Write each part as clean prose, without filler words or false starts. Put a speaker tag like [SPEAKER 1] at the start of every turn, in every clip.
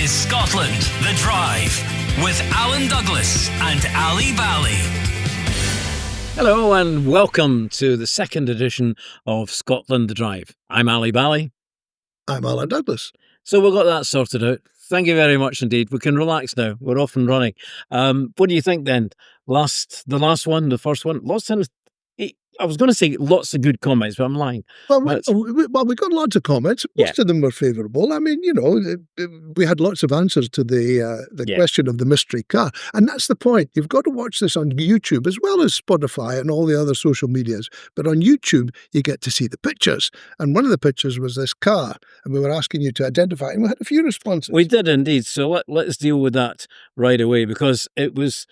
[SPEAKER 1] is Scotland, the Drive, with Alan Douglas and Ali Bally.
[SPEAKER 2] Hello and welcome to the second edition of Scotland, the Drive. I'm Ali Bally.
[SPEAKER 3] I'm Alan Douglas.
[SPEAKER 2] So we've got that sorted out. Thank you very much indeed. We can relax now. We're off and running. What do you think then? The first one, I was going to say lots of good comments, but I'm lying.
[SPEAKER 3] Well, we got lots of comments. Most of them were favourable. I mean, we had lots of answers to the question of the mystery car. And that's the point. You've got to watch this on YouTube as well as Spotify and all the other social medias. But on YouTube, you get to see the pictures. And one of the pictures was this car. And we were asking you to identify it. And we had a few responses.
[SPEAKER 2] We did indeed. So let's deal with that right away, because it was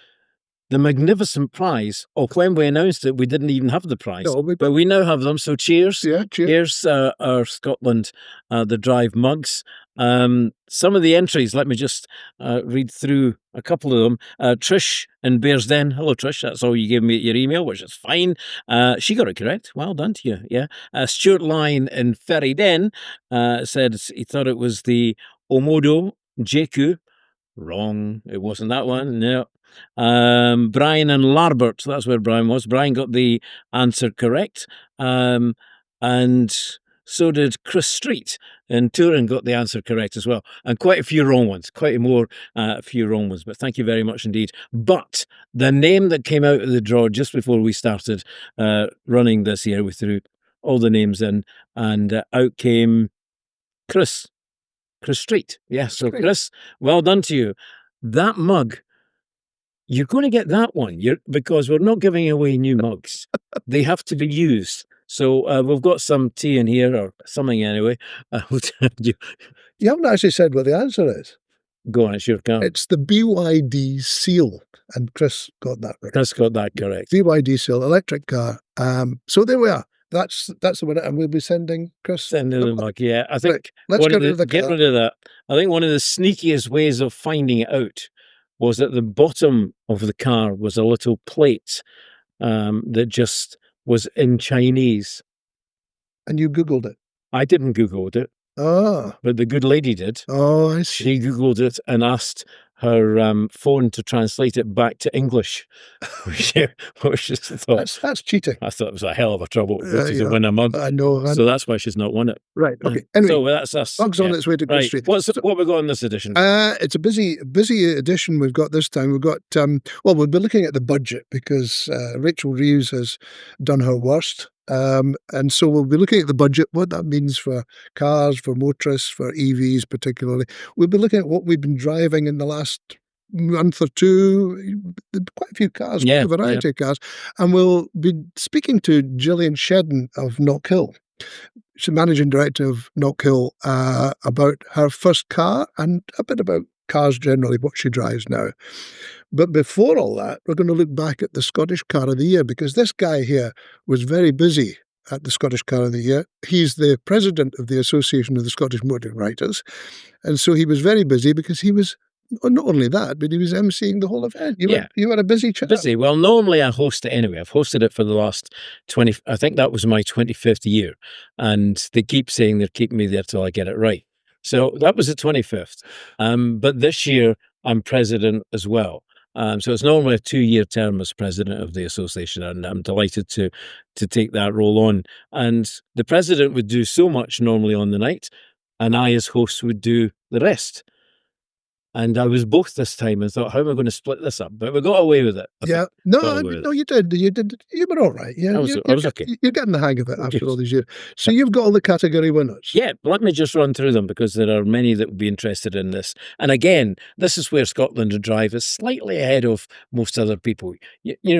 [SPEAKER 2] the magnificent prize. When we announced it, we didn't even have the prize, but we now have them. So cheers.
[SPEAKER 3] Yeah, cheers.
[SPEAKER 2] Here's our Scotland, the Drive mugs. Some of the entries, let me just read through a couple of them. Trish in Bearsden. Hello, Trish. That's all you gave me at your email, which is fine. She got it correct. Well done to you. Yeah. Stuart Lyne in Ferryden said he thought it was the Omodo Jeku. Wrong. It wasn't that one. No. Brian and Larbert, that's where Brian was. Brian got the answer correct. And so did Chris Street in Turin, got the answer correct as well. And quite a few wrong ones, a few wrong ones. But thank you very much indeed. But the name that came out of the draw just before we started running this year, we threw all the names in, and out came Chris Street. Yeah, so Chris, well done to you. That mug, you're going to get that one because we're not giving away new mugs. They have to be used. So we've got some tea in here, or something anyway.
[SPEAKER 3] You haven't actually said what the answer is.
[SPEAKER 2] Go on, it's your car.
[SPEAKER 3] It's the BYD Seal. And Chris got that right.
[SPEAKER 2] Chris got that correct.
[SPEAKER 3] BYD Seal, electric car. So there we are. That's the winner, and we'll be sending Chris
[SPEAKER 2] the mug. Yeah, I think
[SPEAKER 3] right. Let's get rid of the car.
[SPEAKER 2] Get rid of that. I think one of the sneakiest ways of finding it out was at the bottom of the car was a little plate that just was in Chinese.
[SPEAKER 3] And you Googled it?
[SPEAKER 2] I didn't Google it.
[SPEAKER 3] Oh.
[SPEAKER 2] But the good lady did.
[SPEAKER 3] Oh, I see.
[SPEAKER 2] She Googled it and asked her phone to translate it back to English. Which is
[SPEAKER 3] that's cheating.
[SPEAKER 2] I thought it was a hell of a trouble to win a mug.
[SPEAKER 3] I know.
[SPEAKER 2] So that's why she's not won it.
[SPEAKER 3] Right, okay. Anyway,
[SPEAKER 2] so that's us.
[SPEAKER 3] Mug's on its way to Chris Street.
[SPEAKER 2] What have we got in this edition?
[SPEAKER 3] It's a busy edition we've got this time. We've got, we'll be looking at the budget because Rachel Reeves has done her worst. And so we'll be looking at the budget, what that means for cars, for motorists, for EVs particularly. We'll be looking at what we've been driving in the last month or two, quite a few cars, quite a variety of cars. And we'll be speaking to Jillian Shedden of Knockhill. She's managing director of Knockhill, about her first car and a bit about cars generally, what she drives now. But before all that, we're going to look back at the Scottish Car of the Year, because this guy here was very busy at the Scottish Car of the Year. He's the president of the Association of the Scottish Motoring Writers. And so he was very busy because he was, not only that, but he was emceeing the whole event. You were a busy chap.
[SPEAKER 2] Busy. Well, normally I host it anyway. I've hosted it for the last 20, I think that was my 25th year. And they keep saying they're keeping me there till I get it right. So that was the 25th. But this year I'm president as well. So it's normally a 2-year term as president of the association, and I'm delighted to take that role on. And the president would do so much normally on the night, and I as host would do the rest. And I was both this time and thought, how am I going to split this up? But we got away with it.
[SPEAKER 3] No, you did. You were all right. Yeah,
[SPEAKER 2] I was okay.
[SPEAKER 3] You're getting the hang of it after all these years. So you've got all the category winners.
[SPEAKER 2] Yeah, let me just run through them because there are many that would be interested in this. And again, this is where Scotland to Drive is slightly ahead of most other people.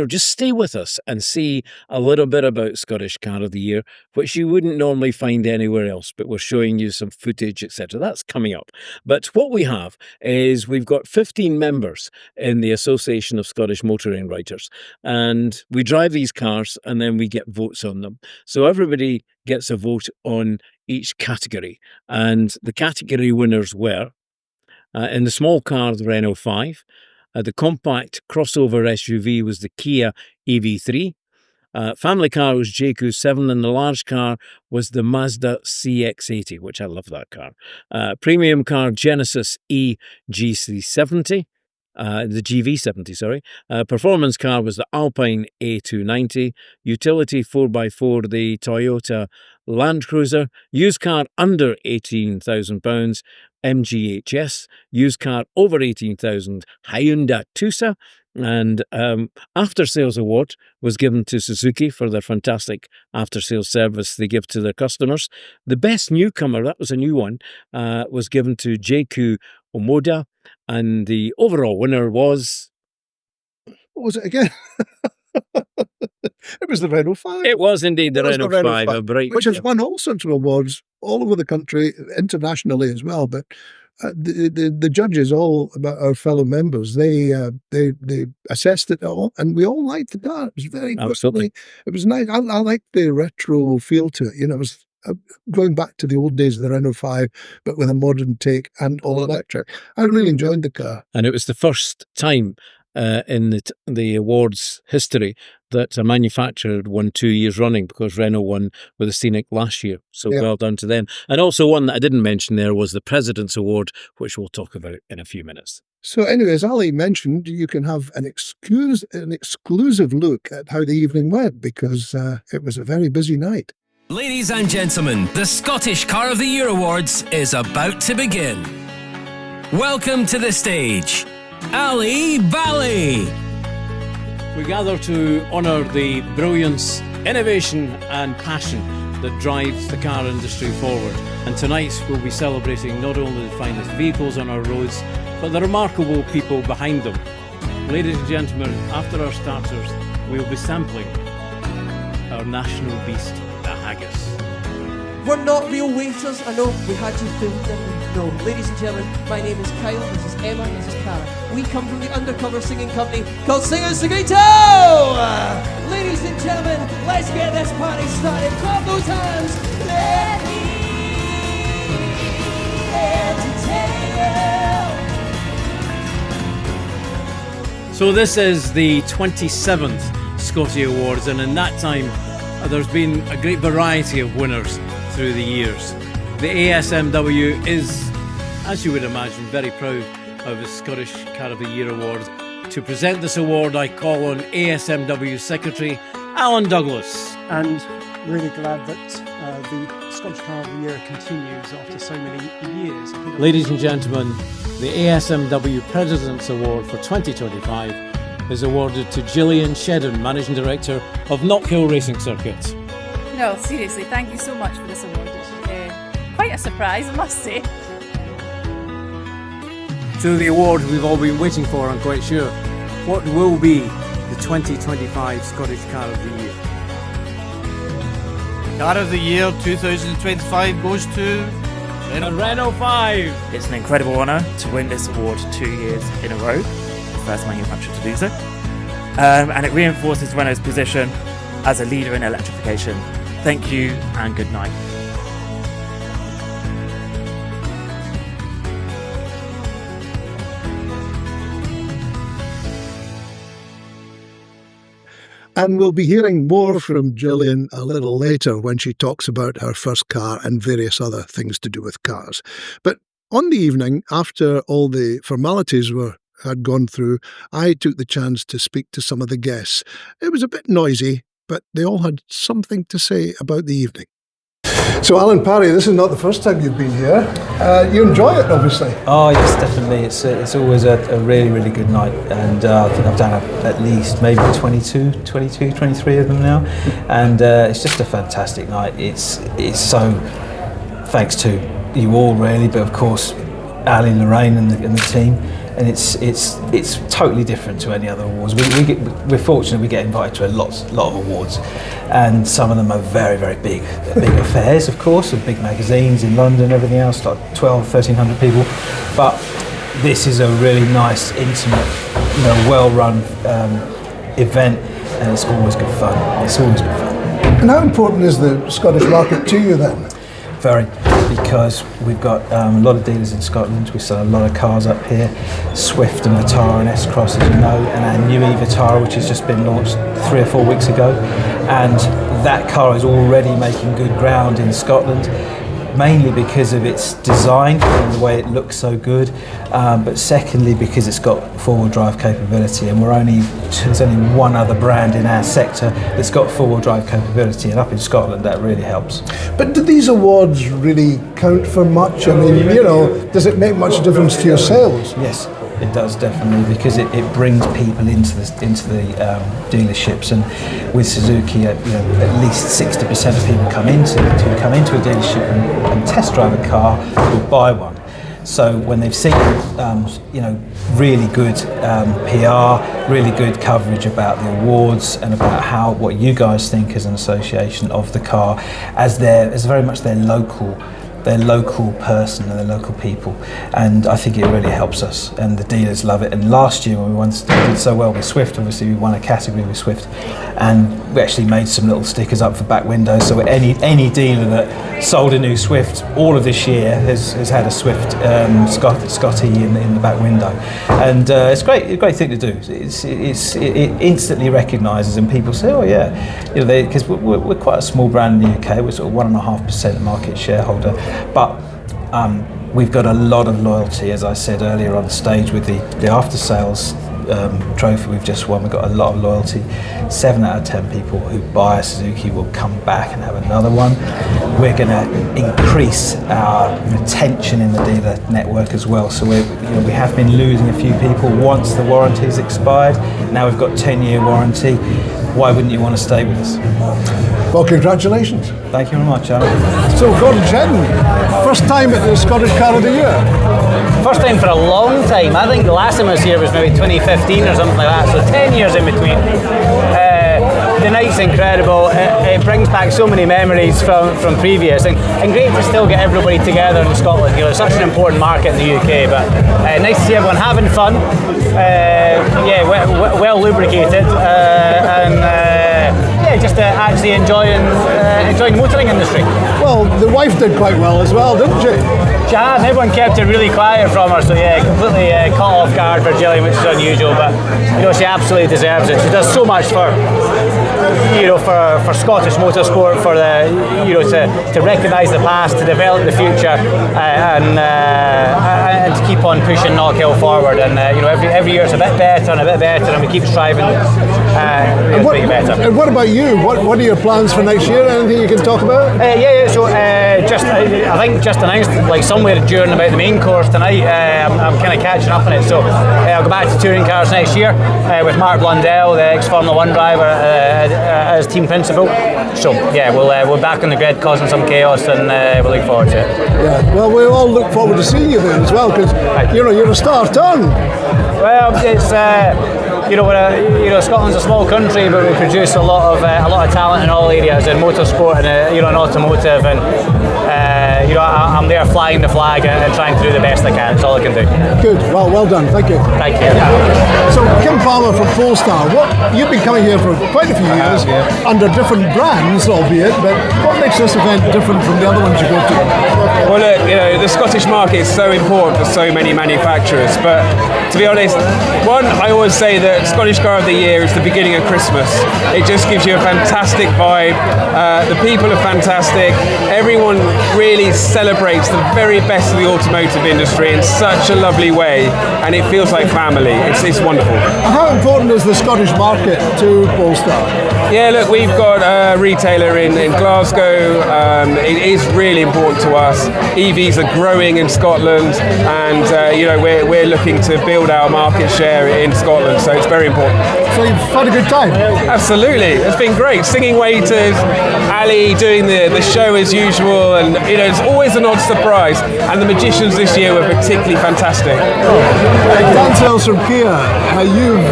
[SPEAKER 2] Just stay with us and see a little bit about Scottish Car of the Year, which you wouldn't normally find anywhere else, but we're showing you some footage, etc. That's coming up. But what we have is we've got 15 members in the Association of Scottish Motoring Writers, and we drive these cars and then we get votes on them. So everybody gets a vote on each category, and the category winners were in the small car, the Renault 5, the compact crossover SUV was the Kia EV3, Family car was JQ7, and the large car was the Mazda CX-80, which I love that car. Premium car Genesis EG370. The GV70, sorry. Performance car was the Alpine A290. Utility 4x4, the Toyota Land Cruiser. Used car under £18,000, MGHS. Used car over 18,000, Hyundai Tucson. And after-sales award was given to Suzuki for their fantastic after-sales service they give to their customers. The best newcomer, that was a new one, was given to JQ Omoda. And the overall winner was...
[SPEAKER 3] What was it again? It was the Renault 5.
[SPEAKER 2] It was indeed the Renault 5. A bright,
[SPEAKER 3] which has won all sorts of awards all over the country, internationally as well. But the judges, all about our fellow members, they assessed it all, and we all liked the car. It was very
[SPEAKER 2] absolutely.
[SPEAKER 3] It was nice. I liked the retro feel to it. You know, it was going back to the old days of the Renault 5, but with a modern take and all electric. I really enjoyed the car.
[SPEAKER 2] And it was the first time in the awards history that a manufacturer had won 2 years running, because Renault won with the Scenic last year. So well done to them. And also one that I didn't mention there was the President's Award, which we'll talk about in a few minutes.
[SPEAKER 3] So anyways, Ali mentioned you can have an exclusive look at how the evening went, because it was a very busy night.
[SPEAKER 1] Ladies and gentlemen, the Scottish Car of the Year Awards is about to begin. Welcome to the stage, Ali Bally.
[SPEAKER 2] We gather to honour the brilliance, innovation and passion that drives the car industry forward. And tonight we'll be celebrating not only the finest vehicles on our roads, but the remarkable people behind them. Ladies and gentlemen, after our starters, we'll be sampling our national beast, the haggis.
[SPEAKER 4] We're not real waiters. I know we had you filmed, didn't we? No. Ladies and gentlemen, my name is Kyle, this is Emma, this is Cara. We come from the undercover singing company called Singers Seguito! Ladies and gentlemen, let's get this party started. Clap those hands. Let me entertain you.
[SPEAKER 2] So this is the 27th SCOTY Awards, and in that time there's been a great variety of winners through the years. The ASMW is, as you would imagine, very proud of the Scottish Car of the Year Awards. To present this award, I call on ASMW Secretary Alan Douglas.
[SPEAKER 5] And really glad that the Scottish Car of the Year continues after so many years.
[SPEAKER 2] Ladies and gentlemen, the ASMW President's Award for 2025 is awarded to Jillian Shedden, Managing Director of Knock Hill Racing Circuit.
[SPEAKER 6] No, seriously, thank you so much for this award. It's quite a surprise, I must say.
[SPEAKER 2] To the award we've all been waiting for, I'm quite sure. What will be the 2025 Scottish Car of the Year?
[SPEAKER 7] Car of the Year 2025 goes to
[SPEAKER 2] The Renault 5!
[SPEAKER 8] It's an incredible honour to win this award 2 years in a row, the first manufacturer to do so. And it reinforces Renault's position as a leader in electrification. Thank you and good night.
[SPEAKER 3] And we'll be hearing more from Jillian a little later when she talks about her first car and various other things to do with cars. But on the evening, after all the formalities had gone through, I took the chance to speak to some of the guests. It was a bit noisy, but they all had something to say about the evening. So, Alan Parry, this is not the first time you've been here. You enjoy it, obviously.
[SPEAKER 9] Oh, yes, definitely. It's always a really, really good night. And I think I've done at least maybe 22, 23 of them now. And it's just a fantastic night. It's so thanks to you all, really, but of course, Ali, Lorraine and the team. And it's totally different to any other awards. We're fortunate we get invited to a lot of awards, and some of them are very, very big affairs, of course, with big magazines in London and everything else, like 1,300 people. But this is a really nice, intimate, well-run event, and it's always good fun. It's always good fun.
[SPEAKER 3] And how important is the Scottish market to you then?
[SPEAKER 9] Very, because we've got a lot of dealers in Scotland. We sell a lot of cars up here, Swift and Vitara and S-Cross, as you know, and our new e-Vitara, which has just been launched 3 or 4 weeks ago. And that car is already making good ground in Scotland, mainly because of its design and the way it looks so good, but secondly because it's got four-wheel drive capability, and there's only one other brand in our sector that's got four-wheel drive capability, and up in Scotland that really helps.
[SPEAKER 3] But do these awards really count for much? I mean, you know, does it make much difference to your sales?
[SPEAKER 9] Yes, it does definitely, because it brings people into the dealerships, and with Suzuki, at least 60% of people come into a dealership and test drive a car or buy one. So when they've seen really good PR, really good coverage about the awards and about what you guys think as an association of the car, as very much their local person and their local people, and I think it really helps us, and the dealers love it. And last year when we did so well with Swift, obviously we won a category with Swift, and we actually made some little stickers up for back windows, so any dealer that sold a new Swift all of this year has had a Swift SCOTY in the back window, and it's a great thing to do. It instantly recognises, and people say, oh yeah, because we're quite a small brand in the UK. We're sort of 1.5% market shareholder, but we've got a lot of loyalty, as I said earlier on stage with the after sales trophy we've just won. We've got a lot of loyalty. 7 out of 10 people who buy a Suzuki will come back and have another one. We're going to increase our retention in the dealer network as well. So we have been losing a few people once the warranty's expired. Now we've got 10-year warranty. Why wouldn't you want to stay with us?
[SPEAKER 3] Well, congratulations.
[SPEAKER 9] Thank you very much, Alan.
[SPEAKER 3] So, Gordon Shedden, first time at the Scottish Car of the Year?
[SPEAKER 10] First time for a long time. I think the last time I was here was maybe 2015 or something like that, so 10 years in between. The night's incredible. It brings back so many memories from previous, and great to still get everybody together in Scotland. It's such an important market in the UK, but nice to see everyone having fun. Well lubricated, and just actually enjoying the motoring industry.
[SPEAKER 3] Well, the wife did quite well as well, didn't she?
[SPEAKER 10] She has. Everyone kept it really quiet from her, so completely caught off guard for Jillian, which is unusual, but she absolutely deserves it. She does so much for Scottish motorsport, for to recognise the past, to develop the future, and to keep on pushing Knockhill forward. And every year it's a bit better, and we keep striving to make it better.
[SPEAKER 3] And what about you? What are your plans for next year? Anything you can talk about?
[SPEAKER 10] So I think just announced somewhere during about the main course tonight. I'm kind of catching up on it. So I'll go back to touring cars next year with Mark Blundell, the ex-Formula 1 driver, as team principal. So we're back on the grid causing some chaos, and we're looking forward to it.
[SPEAKER 3] Yeah, well, we all look forward to seeing you then as well, because you're a star turn.
[SPEAKER 10] Well, it's Scotland's a small country, but we produce a lot of talent in all areas, in motorsport and in automotive, and I'm there flying the flag and trying to do the best I can. That's all I can do.
[SPEAKER 3] Good. Well done. Thank you.
[SPEAKER 10] Thank you.
[SPEAKER 3] So, Kim Palmer from Polestar, you've been coming here for quite a few years under different brands, albeit, but what makes this event different from the other ones you go to?
[SPEAKER 11] Well, look, the Scottish market is so important for so many manufacturers, but to be honest, I always say that Scottish Car of the Year is the beginning of Christmas. It just gives you a fantastic vibe. The people are fantastic. Everyone really celebrates the very best of the automotive industry in such a lovely way, and it feels like family. It's wonderful.
[SPEAKER 3] How important is the Scottish market to Polestar?
[SPEAKER 11] Yeah, look, we've got a retailer in Glasgow. It is really important to us. EVs are growing in Scotland, and we're looking to build our market share in Scotland, so it's very important.
[SPEAKER 3] So you've had a good time?
[SPEAKER 11] Absolutely, it's been great. Singing waiters, Ali doing the show as usual, and it's always an odd surprise. And the magicians this year were particularly fantastic.
[SPEAKER 3] Dan Sells from Kia, you've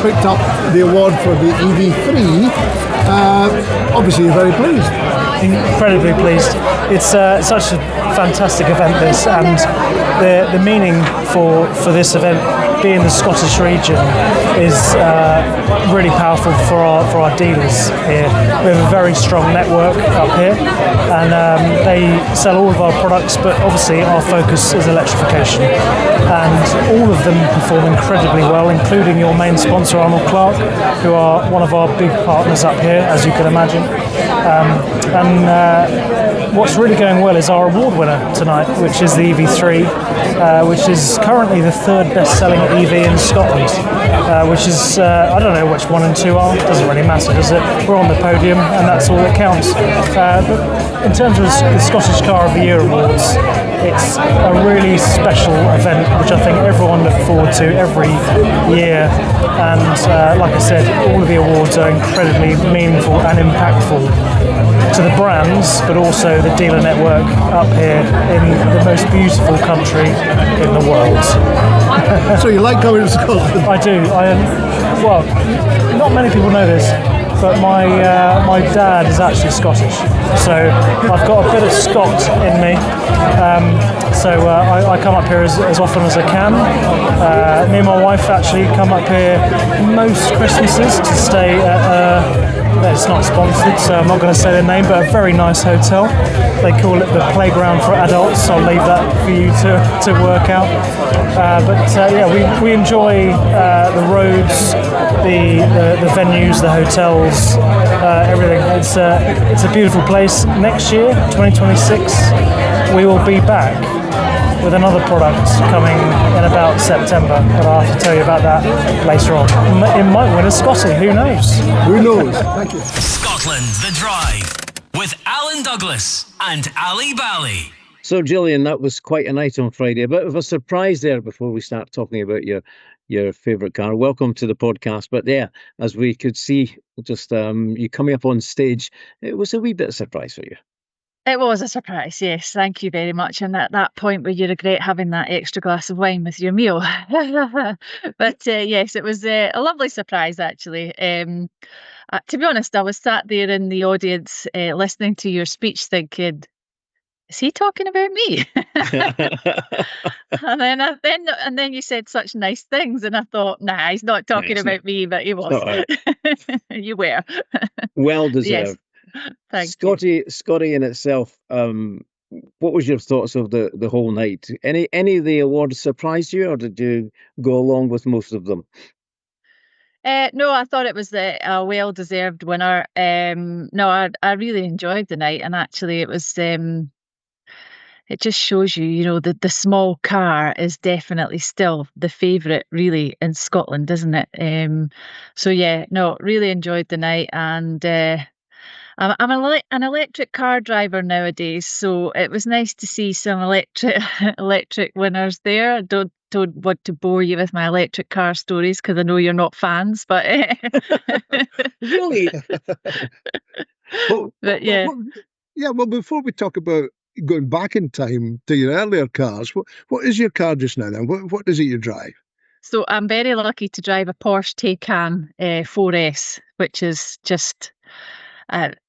[SPEAKER 3] picked up the award for the EV3. Obviously, you're very pleased.
[SPEAKER 12] Incredibly pleased. It's such a fantastic event, this, and the meaning for this event be in the Scottish region is really powerful for our dealers here. We have a very strong network up here, and they sell all of our products, but obviously our focus is electrification, and all of them perform incredibly well, including your main sponsor Arnold Clark, who are one of our big partners up here, as you can imagine. What's really going well is our award winner tonight, which is the EV3, which is currently the third best-selling EV in Scotland, which is, I don't know which 1 and 2 are, doesn't really matter, does it? We're on the podium, and that's all that counts. But in terms of the Scottish Car of the Year Awards, it's a really special event, which I think everyone looks forward to every year. And like I said, all of the awards are incredibly meaningful and impactful to the brands, but also the dealer network up here in the most beautiful country in the world.
[SPEAKER 3] So you like coming to Scotland?
[SPEAKER 12] I do. Well, not many people know this, but my dad is actually Scottish, so I've got a bit of Scot in me. So I come up here as often as I can. Me and my wife actually come up here most Christmases to stay at it's not sponsored, so I'm not going to say the name, but a very nice hotel. They call it the Playground for Adults. I'll leave that for you to work out. Yeah, we enjoy the roads, the venues, the hotels, everything. It's a beautiful place. Next year, 2026, we will be back with another product coming in about September, but I'll have to tell you about that later on. It might win a SCOTY, who knows?
[SPEAKER 3] Who knows? Thank you.
[SPEAKER 1] Scotland the Drive with Alan Douglas and Ali Bally.
[SPEAKER 2] So, Jillian, that was quite a night on Friday. A bit of a surprise there before we start talking about your favourite car. Welcome to the podcast. But yeah, as we could see, just you coming up on stage, it was a wee bit of a surprise for you.
[SPEAKER 6] It was a surprise, yes. Thank you very much. And at that point where you regret having that extra glass of wine with your meal. But yes, it was a lovely surprise, actually. To be honest, I was sat there in the audience listening to your speech thinking, is he talking about me? and then you said such nice things, and I thought, nah, he's not talking about me, but he was.
[SPEAKER 2] Right.
[SPEAKER 6] You were.
[SPEAKER 2] Well deserved.
[SPEAKER 6] Yes. Thank you.
[SPEAKER 2] Scotty in itself, what was your thoughts of the whole night? Any of the awards surprised you, or did you go along with most of them?
[SPEAKER 6] No, I thought it was a well-deserved winner. No, I really enjoyed the night, and actually it was it just shows you, the small car is definitely still the favourite really in Scotland, isn't it? So yeah, no, really enjoyed the night, and I'm an electric car driver nowadays, so it was nice to see some electric winners there. I don't want to bore you with my electric car stories because I know you're not fans, but
[SPEAKER 2] Really?
[SPEAKER 6] but yeah.
[SPEAKER 3] Well, before we talk about going back in time to your earlier cars, what is your car just now then? What is it you drive?
[SPEAKER 6] So I'm very lucky to drive a Porsche Taycan 4S, which is just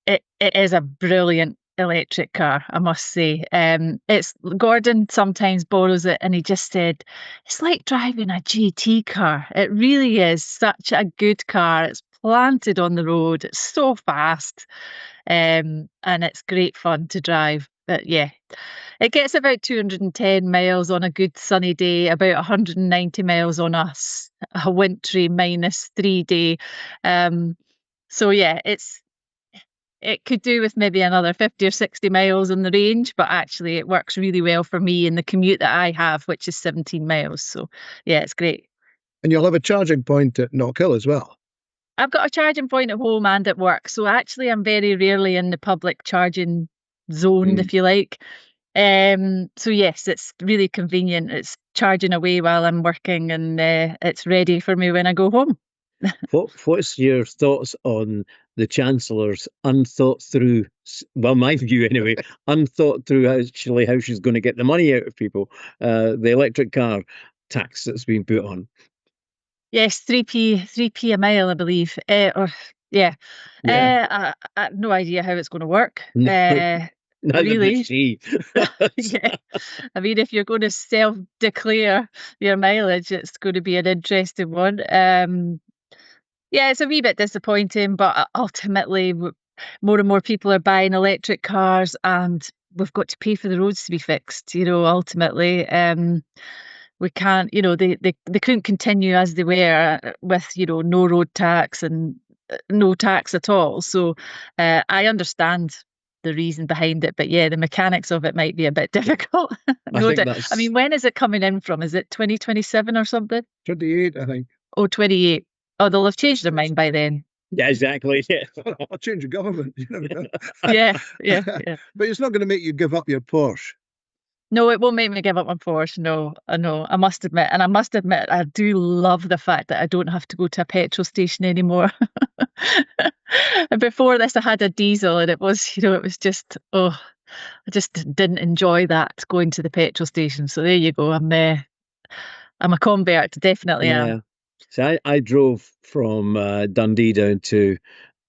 [SPEAKER 6] it is a brilliant electric car, I must say. It's Gordon sometimes borrows it, and he just said it's like driving a GT car. It really is such a good car. It's planted on the road. It's so fast, and it's great fun to drive. But yeah, it gets about 210 miles on a good sunny day, about 190 miles on a wintry -3 day. So yeah, it could do with maybe another 50 or 60 miles on the range, but actually it works really well for me in the commute that I have, which is 17 miles. So yeah, it's great.
[SPEAKER 3] And you'll have a charging point at Knockhill as well.
[SPEAKER 6] I've got a charging point at home and at work. So actually I'm very rarely in the public charging zone, if you like. So yes, it's really convenient. It's charging away while I'm working, and it's ready for me when I go home.
[SPEAKER 2] What's your thoughts on the Chancellor's unthought through, well, my view anyway, unthought through actually how she's going to get the money out of people, the electric car tax that's been put on?
[SPEAKER 6] Yes, 3p a mile, I believe. I have no idea how it's going to work.
[SPEAKER 2] No. Neither
[SPEAKER 6] really.
[SPEAKER 2] did she.
[SPEAKER 6] Yeah. I mean, if you're going to self-declare your mileage, it's going to be an interesting one. Yeah, it's a wee bit disappointing, but ultimately, more and more people are buying electric cars, and we've got to pay for the roads to be fixed. Ultimately, we can't. They couldn't continue as they were with no road tax and no tax at all. So I understand the reason behind it, but yeah, the mechanics of it might be a bit difficult. No
[SPEAKER 2] think
[SPEAKER 6] doubt.
[SPEAKER 2] that's
[SPEAKER 6] I mean, when is it coming in from? Is it 2027 or something?
[SPEAKER 3] 28, I think.
[SPEAKER 6] Oh, 28. Oh, they'll have changed their mind by then.
[SPEAKER 2] Yeah, exactly. Yeah.
[SPEAKER 3] I'll change the government. You never know.
[SPEAKER 6] Yeah.
[SPEAKER 3] But it's not going to make you give up your Porsche.
[SPEAKER 6] No, it won't make me give up my Porsche. No, I know. I must admit, I do love the fact that I don't have to go to a petrol station anymore. And before this, I had a diesel, and it was just, I just didn't enjoy that, going to the petrol station. So there you go. I'm a convert, definitely am.
[SPEAKER 2] Yeah. So I drove from Dundee down to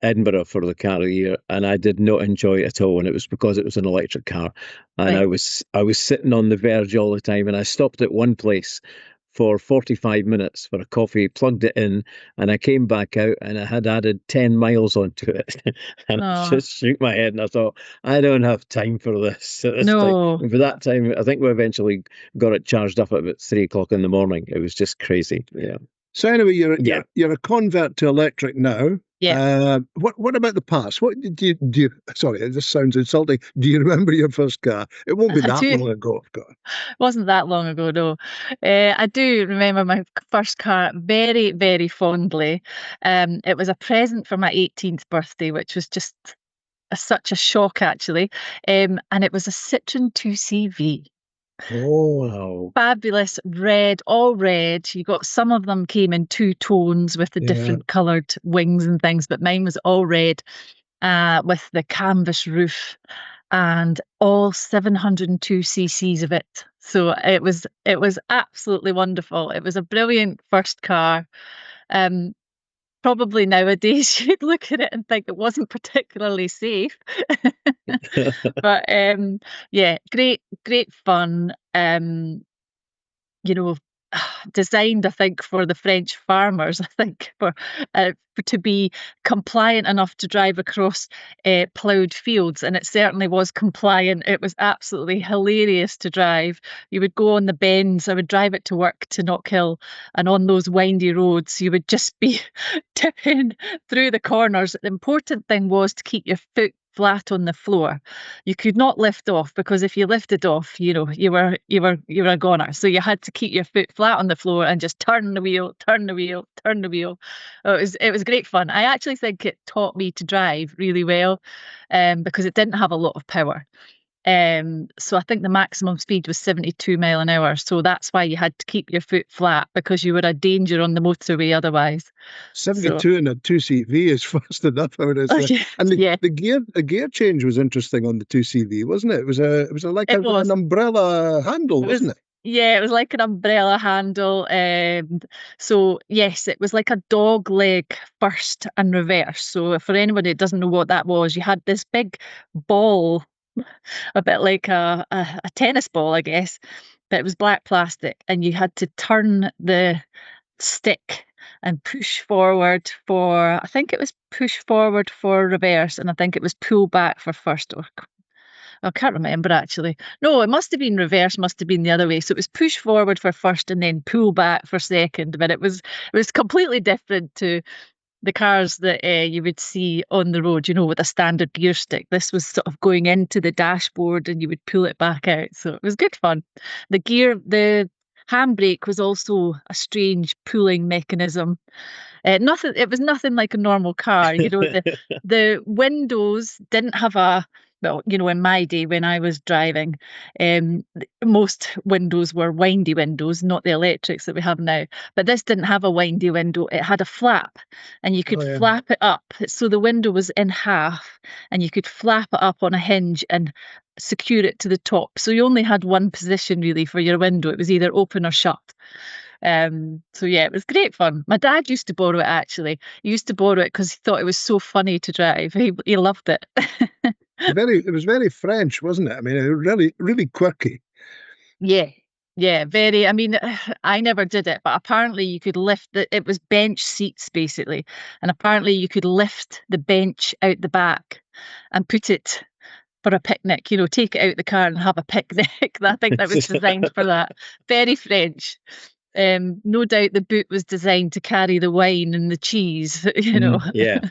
[SPEAKER 2] Edinburgh for the car of the year, and I did not enjoy it at all. And it was because it was an electric car, and
[SPEAKER 6] Right.
[SPEAKER 2] I was sitting on the verge all the time. And I stopped at one place for 45 minutes for a coffee, plugged it in, and I came back out, and I had added 10 miles onto it. And I
[SPEAKER 6] Oh,
[SPEAKER 2] just shook my head, and I thought, I don't have time for this at this time.
[SPEAKER 6] no.
[SPEAKER 2] And for that time, I think we eventually got it charged up at about 3 o'clock in the morning. It was just crazy. Yeah.
[SPEAKER 3] So anyway,
[SPEAKER 2] Yeah.
[SPEAKER 3] you're a convert to electric now.
[SPEAKER 6] Yeah.
[SPEAKER 3] What about the past? What do you? Sorry, this sounds insulting. Do you remember your first car? It won't be
[SPEAKER 6] I
[SPEAKER 3] that
[SPEAKER 6] do.
[SPEAKER 3] long ago, of course.
[SPEAKER 6] Wasn't that long ago, no. I do remember my first car very, very fondly. It was a present for my 18th birthday, which was just such a shock, actually. And it was a Citroen 2CV.
[SPEAKER 2] Oh,
[SPEAKER 6] Fabulous red, all red. You got some of them came in two tones with the
[SPEAKER 3] Yeah.
[SPEAKER 6] different coloured wings and things, but mine was all red, with the canvas roof and all 702 cc's of it. So it was absolutely wonderful. It was a brilliant first car. Probably nowadays you'd look at it and think it wasn't particularly safe. But yeah, great fun. You know, designed, I think, for the French farmers, I think, for to be compliant enough to drive across ploughed fields. And it certainly was compliant. It was absolutely hilarious to drive. You would go on the bends. I would drive it to work to Knockhill, and on those windy roads, you would just be tipping through the corners. The important thing was to keep your foot flat on the floor. You could not lift off, because if you lifted off, you were a goner. So you had to keep your foot flat on the floor and just turn the wheel, turn the wheel, turn the wheel. It was great fun. I actually think it taught me to drive really well, because it didn't have a lot of power. So I think the maximum speed was 72 mile an hour. So that's why you had to keep your foot flat, because you were a danger on the motorway otherwise.
[SPEAKER 3] 72 in a 2CV is fast enough, I would say.
[SPEAKER 6] Yeah.
[SPEAKER 3] And
[SPEAKER 6] Yeah.
[SPEAKER 3] the gear change was interesting on the 2CV, wasn't it? It was like
[SPEAKER 6] It was.
[SPEAKER 3] an umbrella handle,
[SPEAKER 6] It was-
[SPEAKER 3] wasn't it?
[SPEAKER 6] Yeah, it was like an umbrella handle. So yes, it was like a dog leg first and reverse. So for anybody that doesn't know what that was, you had this big ball, a bit like a tennis ball, I guess, but it was black plastic, and you had to turn the stick and push forward for, I think it was push forward for reverse, and I think it was pull back for first. Or I can't remember, actually. No, it must have been reverse, must have been the other way. So it was push forward for first and then pull back for second. But it was completely different to the cars that you would see on the road, with a standard gear stick. This was sort of going into the dashboard, and you would pull it back out. So it was good fun. The handbrake was also a strange pulling mechanism. It was nothing like a normal car. The windows didn't have in my day when I was driving, most windows were windy windows, not the electrics that we have now. But this didn't have a windy window. It had a flap, and you could flap it up. So the window was in half, and you could flap it up on a hinge and secure it to the top. So you only had one position really for your window. It was either open or shut. So yeah, it was great fun. My dad used to borrow it, actually. He used to borrow it because he thought it was so funny to drive. He loved it.
[SPEAKER 3] It was very French, wasn't it? I mean, really, really quirky.
[SPEAKER 6] Yeah, yeah, very. I mean, I never did it, but apparently you could lift it was bench seats basically, and apparently you could lift the bench out the back and put it for a picnic. You know, take it out the car and have a picnic. I think that was designed for that. Very French. No doubt the boot was designed to carry the wine and the cheese. You know.
[SPEAKER 2] Yeah,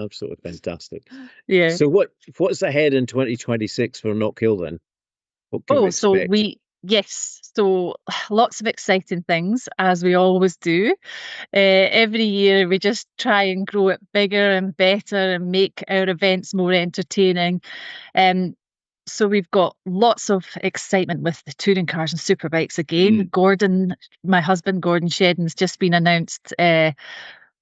[SPEAKER 2] absolutely fantastic.
[SPEAKER 6] Yeah.
[SPEAKER 2] So what's ahead in 2026 for Knockhill then? What can we
[SPEAKER 6] So
[SPEAKER 2] expect?
[SPEAKER 6] so lots of exciting things, as we always do. Every year we just try and grow it bigger and better and make our events more entertaining. So we've got lots of excitement with the touring cars and superbikes again. Gordon, my husband, Gordon Shedden's just been announced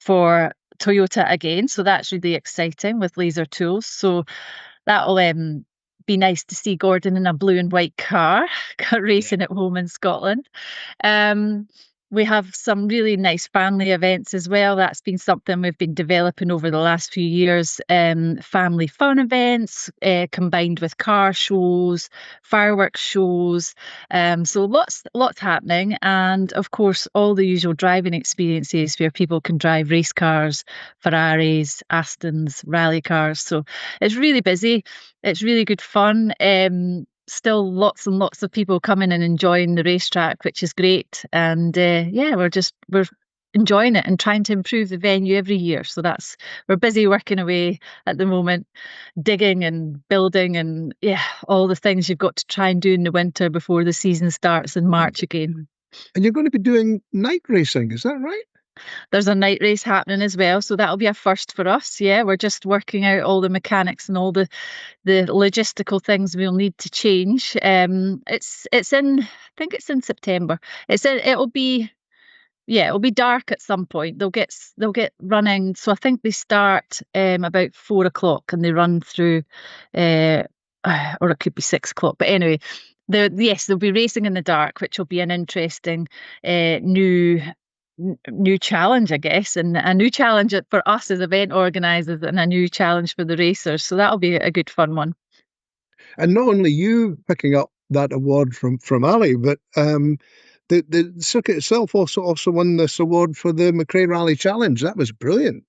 [SPEAKER 6] for Toyota again. So that's really exciting with Laser Tools. So that'll be nice to see Gordon in a blue and white car racing at home in Scotland. We have some really nice family events as well. That's been something we've been developing over the last few years. Family fun events combined with car shows, fireworks shows. So lots happening. And of course, all the usual driving experiences where people can drive race cars, Ferraris, Astons, rally cars. So it's really busy. It's really good fun. Still lots and lots of people coming and enjoying the racetrack, which is great. And we're enjoying it and trying to improve the venue every year. So we're busy working away at the moment, digging and building and all the things you've got to try and do in the winter before the season starts in March again.
[SPEAKER 3] And you're going to be doing night racing, is that right?
[SPEAKER 6] There's a night race happening as well, so that'll be a first for us. Yeah, we're just working out all the mechanics and all the logistical things we'll need to change. It's in, I think it's in September. It'll be dark at some point. They'll get running. So I think they start about 4:00 and they run through, or it could be 6:00. But anyway, they'll be racing in the dark, which will be an interesting new challenge, I guess, and a new challenge for us as event organisers and a new challenge for the racers. So that'll be a good fun one.
[SPEAKER 3] And not only you picking up that award from Ali, but the circuit itself also won this award for the McRae Rally Challenge. That was brilliant.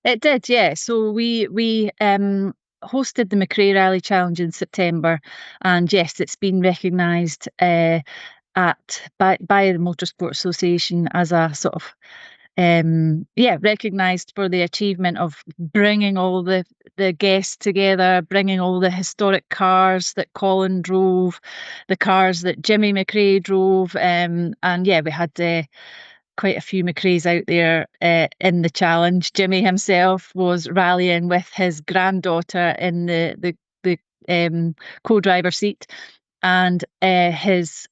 [SPEAKER 6] It did, yeah. So we hosted the McRae Rally Challenge in September, and yes, it's been recognised by the Motorsport Association as a sort of recognised for the achievement of bringing all the guests together, bringing all the historic cars that Colin drove, the cars that Jimmy McRae drove, and we had quite a few McRaes out there in the challenge. Jimmy himself was rallying with his granddaughter in the co-driver seat, and his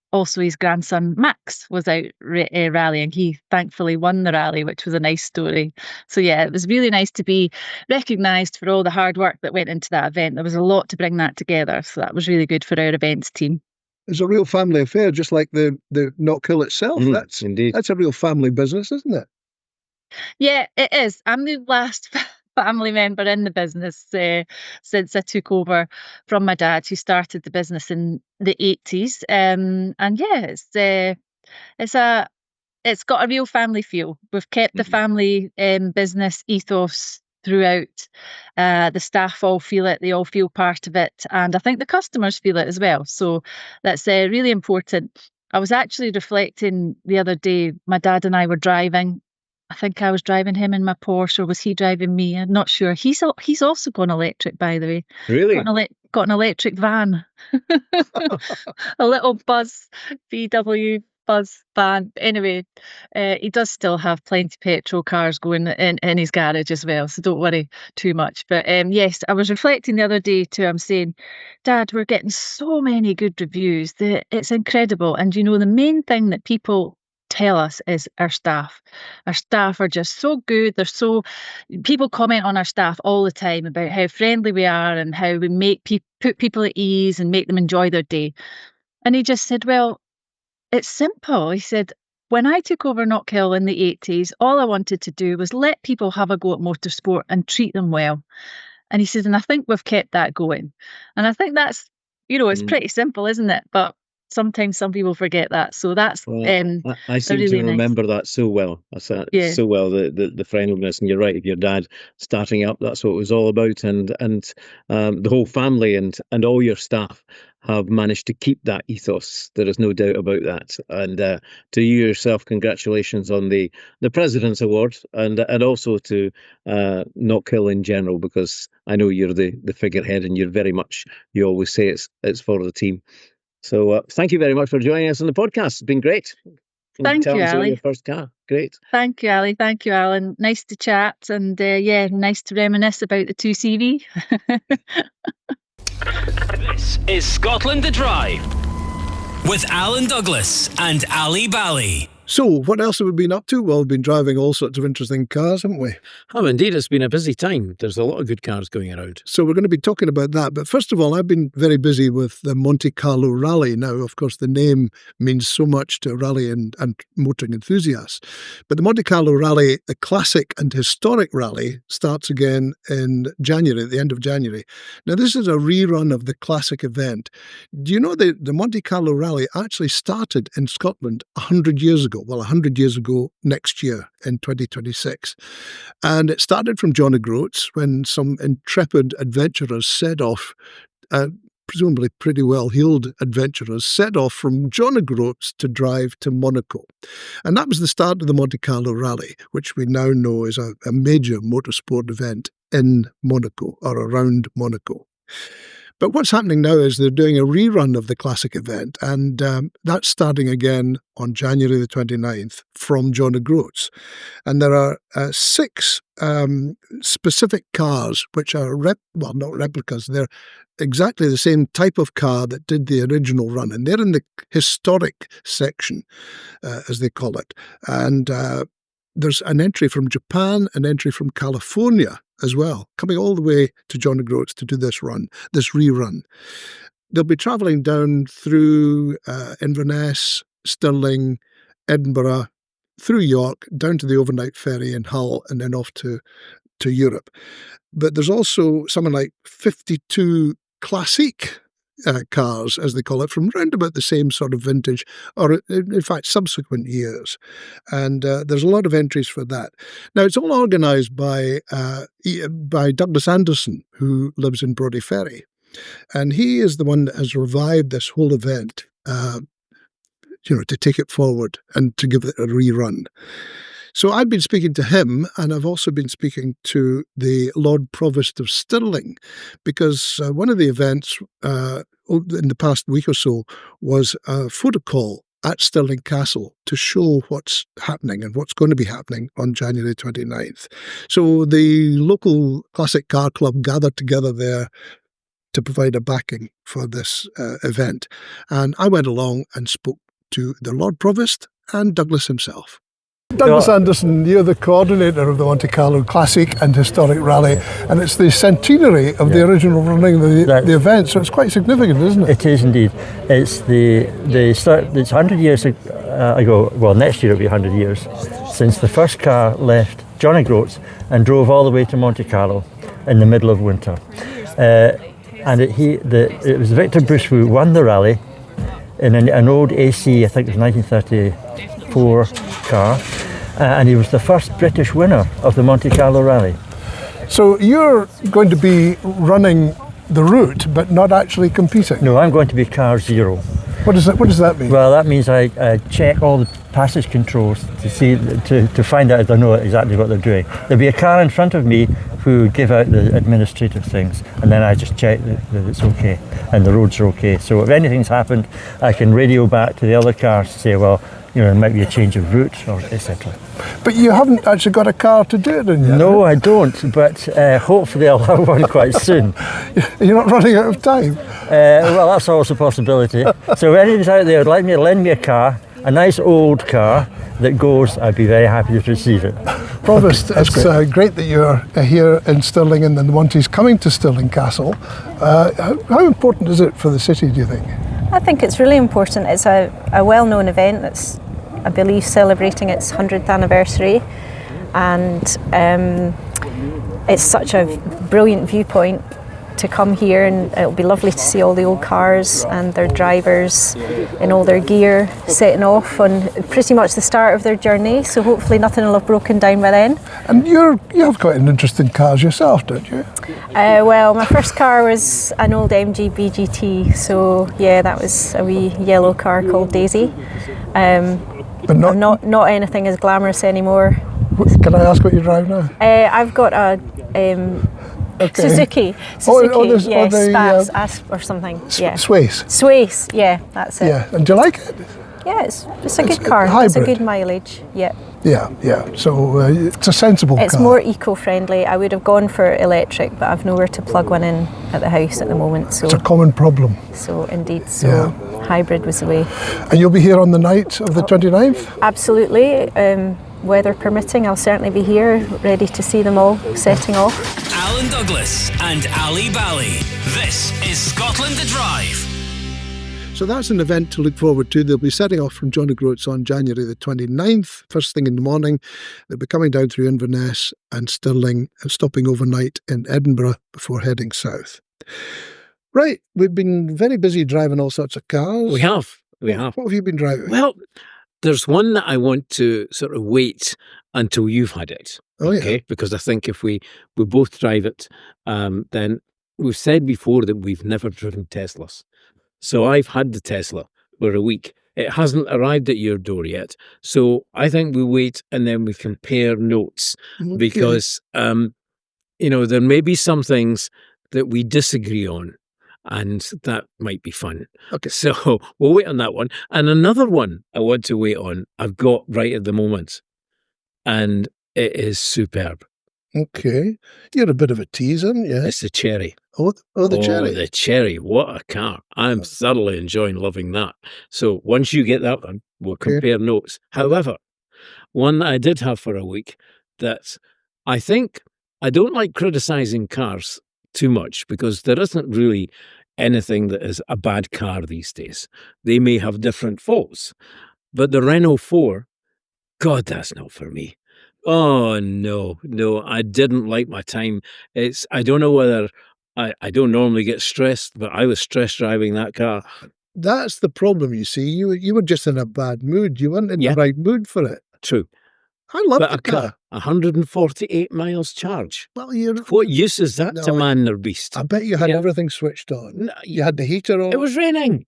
[SPEAKER 6] grandson Max was out rallying. He thankfully won the rally, which was a nice story. So yeah, it was really nice to be recognised for all the hard work that went into that event. There was a lot to bring that together, so that was really good for our events team.
[SPEAKER 3] It's a real family affair, just like the Knockhill itself. That's a real family business, isn't it?
[SPEAKER 6] Yeah, it is. I'm the last family member in the business since I took over from my dad, who started the business in the 80s. And yeah, it's got a real family feel. We've kept the family business ethos throughout. The staff all feel it, they all feel part of it, and I think the customers feel it as well. So that's really important. I was actually reflecting the other day, my dad and I were driving. I think I was driving him in my Porsche, or was he driving me? I'm not sure. He's also gone electric, by the way.
[SPEAKER 2] Really?
[SPEAKER 6] Got an electric van. A little Buzz VW Buzz van. Anyway, he does still have plenty of petrol cars going in his garage as well, so don't worry too much. But yes, I was reflecting the other day too. I'm saying, Dad, we're getting so many good reviews that it's incredible. And the main thing that people tell us is our staff. Our staff are just so good. People comment on our staff all the time about how friendly we are and how we make put people at ease and make them enjoy their day. And he just said, well, it's simple. He said, when I took over Knockhill in the 80s, all I wanted to do was let people have a go at motorsport and treat them well. And he says, and I think we've kept that going. And I think that's, it's pretty simple, isn't it? But sometimes some people forget that. So that's
[SPEAKER 2] I seem
[SPEAKER 6] really
[SPEAKER 2] to remember that so well. So well, the friendliness. And you're right, if your dad starting up, that's what it was all about. And the whole family and all your staff have managed to keep that ethos. There is no doubt about that. And to you yourself, congratulations on the President's Award, and also to Not Kill in general, because I know you're the figurehead, and you're very much, you always say it's for the team. So thank you very much for joining us on the podcast. It's been great.
[SPEAKER 6] Thank you, Ali.
[SPEAKER 2] Your first car. Great.
[SPEAKER 6] Thank you, Ali. Thank you, Alan. Nice to chat, and nice to reminisce about the 2CV.
[SPEAKER 1] This is Scotland the Drive with Alan Douglas and Ali Bally.
[SPEAKER 3] So, what else have we been up to? Well, we've been driving all sorts of interesting cars, haven't we?
[SPEAKER 2] Oh, indeed. It's been a busy time. There's a lot of good cars going around.
[SPEAKER 3] So we're going to be talking about that. But first of all, I've been very busy with the Monte Carlo Rally. Now, of course, the name means so much to rally and motoring enthusiasts. But the Monte Carlo Rally, the classic and historic rally, starts again in January, at the end of January. Now, this is a rerun of the classic event. Do you know the Monte Carlo Rally actually started in Scotland 100 years ago? Well, 100 years ago next year in 2026. And it started from John O'Groats when some intrepid adventurers set off, presumably pretty well-heeled adventurers, set off from John O'Groats to drive to Monaco. And that was the start of the Monte Carlo Rally, which we now know is a major motorsport event in Monaco or around Monaco. But what's happening now is they're doing a rerun of the classic event, and that's starting again on January the 29th from John O'Groats. And there are 6 specific cars which are, not replicas, they're exactly the same type of car that did the original run. And they're in the historic section, as they call it. And there's an entry from Japan, an entry from California as well, coming all the way to John O'Groats to do this rerun. They'll be travelling down through Inverness, Stirling, Edinburgh, through York, down to the overnight ferry in Hull, and then off to Europe. But there's also something like 52 classique cars, as they call it, from round about the same sort of vintage, or in fact subsequent years. And there's a lot of entries for that. Now, it's all organised by Douglas Anderson, who lives in Brodie Ferry. And he is the one that has revived this whole event, to take it forward and to give it a rerun. So I've been speaking to him, and I've also been speaking to the Lord Provost of Stirling, because one of the events in the past week or so was a photo call at Stirling Castle to show what's happening and what's going to be happening on January 29th. So the local classic car club gathered together there to provide a backing for this event. And I went along and spoke to the Lord Provost and Douglas himself. Douglas Anderson, you're the coordinator of the Monte Carlo Classic and Historic Rally, and it's the centenary of the original running of the event, so it's quite significant, isn't it?
[SPEAKER 13] It is indeed. It's it's 100 years ago, well, next year it'll be 100 years, since the first car left John O'Groats and drove all the way to Monte Carlo in the middle of winter. And it was Victor Bruce who won the rally in an old AC, I think it was 1934 car, and he was the first British winner of the Monte Carlo Rally.
[SPEAKER 3] So you're going to be running the route, but not actually competing?
[SPEAKER 13] No, I'm going to be car 0.
[SPEAKER 3] What does that mean?
[SPEAKER 13] Well, that means I check all the passage controls to find out if they know exactly what they're doing. There'll be a car in front of me who give out the administrative things, and then I just check that it's okay and the roads are okay. So if anything's happened, I can radio back to the other cars to say, well, there might be a change of route, or etc.
[SPEAKER 3] But you haven't actually got a car to do it in yet?
[SPEAKER 13] No, I don't, but hopefully I'll have one quite soon.
[SPEAKER 3] You're not running out of time?
[SPEAKER 13] Well, that's also a possibility. So if anyone's out there would like me to lend me a car, a nice old car that goes, I'd be very happy to receive it.
[SPEAKER 3] Provost, it's great that you're here in Stirling and the Montes coming to Stirling Castle. How important is it for the city, do you think?
[SPEAKER 14] I think it's really important. It's a well-known event that's, I believe, celebrating its 100th anniversary, and it's such a brilliant viewpoint to come here, and it'll be lovely to see all the old cars and their drivers in all their gear setting off on pretty much the start of their journey, so hopefully nothing will have broken down by then.
[SPEAKER 3] And you have quite an interesting cars yourself, don't you?
[SPEAKER 14] Well, my first car was an old MG BGT, so yeah, that was a wee yellow car called Daisy. But not anything as glamorous anymore.
[SPEAKER 3] Can I ask what you drive now?
[SPEAKER 14] I've got a Suzuki, Spaz or something. Yeah.
[SPEAKER 3] Swace,
[SPEAKER 14] yeah, that's it.
[SPEAKER 3] Yeah, and do you like it?
[SPEAKER 14] Yeah, it's a good car. It's a good mileage. Yeah.
[SPEAKER 3] Yeah. So it's a sensible car.
[SPEAKER 14] It's more eco-friendly. I would have gone for electric, but I've nowhere to plug one in at the house at the moment. So
[SPEAKER 3] it's a common problem.
[SPEAKER 14] So indeed, hybrid was the way.
[SPEAKER 3] And you'll be here on the night of the 29th?
[SPEAKER 14] Absolutely. Weather permitting, I'll certainly be here, ready to see them all setting off.
[SPEAKER 1] Alan Douglas and Ali Bally. This is Scotland the Drive.
[SPEAKER 3] So that's an event to look forward to. They'll be setting off from John O'Groats on January the 29th, first thing in the morning. They'll be coming down through Inverness and Stirling and stopping overnight in Edinburgh before heading south. Right, we've been very busy driving all sorts of cars.
[SPEAKER 2] We have.
[SPEAKER 3] What have you been driving?
[SPEAKER 2] Well, there's one that I want to sort of wait until you've had it.
[SPEAKER 3] Yeah.
[SPEAKER 2] Because I think if we both drive it, then we've said before that we've never driven Teslas. So I've had the Tesla for a week. It hasn't arrived at your door yet. So I think we wait and then we compare notes because, there may be some things that we disagree on. And that might be fun.
[SPEAKER 3] Okay.
[SPEAKER 2] So we'll wait on that one. And another one I want to wait on, I've got right at the moment. And it is superb.
[SPEAKER 3] Okay. You're a bit of a teaser, yeah.
[SPEAKER 2] It's the Cherry.
[SPEAKER 3] Oh, the Cherry.
[SPEAKER 2] The Cherry. What a car. I'm thoroughly enjoying loving that. So once you get that one, we'll compare notes. However, one that I did have for a week that I think I don't like criticizing cars too much because there isn't really anything that is a bad car these days. They may have different faults, but the Renault 4, God, that's not for me. Oh, no, I didn't like my time. I don't know whether I don't normally get stressed, but I was stressed driving that car.
[SPEAKER 3] That's the problem, you see. You were just in a bad mood. You weren't in the right mood for it.
[SPEAKER 2] True.
[SPEAKER 3] I love the car.
[SPEAKER 2] 148 miles charge.
[SPEAKER 3] Well,
[SPEAKER 2] what use is that to man their beast?
[SPEAKER 3] I bet you had everything switched on.
[SPEAKER 2] No,
[SPEAKER 3] you had the heater on.
[SPEAKER 2] It was raining.